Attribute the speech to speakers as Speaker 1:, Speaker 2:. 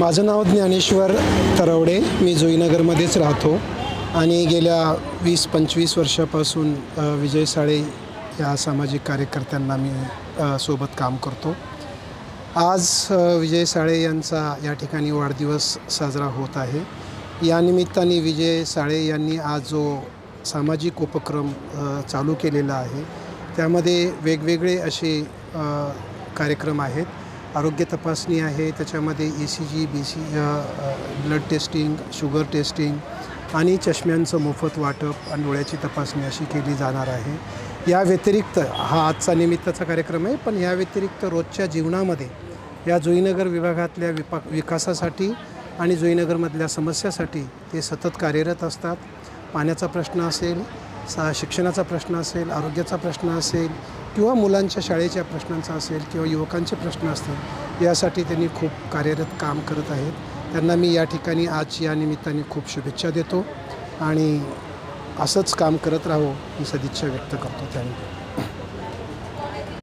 Speaker 1: माझं नाव ज्ञानेश्वर तरवडे। मी जुईनगरमध्येच राहतो आणि गेल्या 20-25 वर्षापासून विजय साळे या सामाजिक कार्यकर्त्यांना मी सोबत काम करतो। आज विजय साळे यांचा या ठिकाणी वाढदिवस साजरा होत आहे। या निमित्ताने विजय साळे यांनी आज जो सामाजिक उपक्रम चालू केलेला आहे त्यामध्ये वेगवेगळे असे कार्यक्रम आहेत। आरोग्य तपासणी आहे, त्याच्यामध्ये ECG, blood testing, sugar testing आणि चष्म्यांचं मोफत वाटप आणि डोळ्याची तपासणी अशी केली जाणार आहे। या व्यतिरिक्त हा आजचा निमित्ताचा कार्यक्रम आहे, पण या व्यतिरिक्त रोजच्या जीवनामध्ये या जुईनगर विभागातल्या विकासासाठी आणि जुईनगरमधल्या समस्यासाठी ते सतत कार्यरत असतात। पाण्याचा प्रश्न असेल, शिक्षणाचा प्रश्न असेल, आरोग्याचा प्रश्न असेल किंवा मुलांच्या शाळेच्या प्रश्नांचा असेल किंवा युवकांचे प्रश्न असतील, यासाठी त्यांनी खूप कार्यरत काम करत आहेत। त्यांना मी या ठिकाणी आज या निमित्ताने खूप शुभेच्छा देतो आणि असंच काम करत राहो ही सदिच्छा व्यक्त करतो। त्यांनी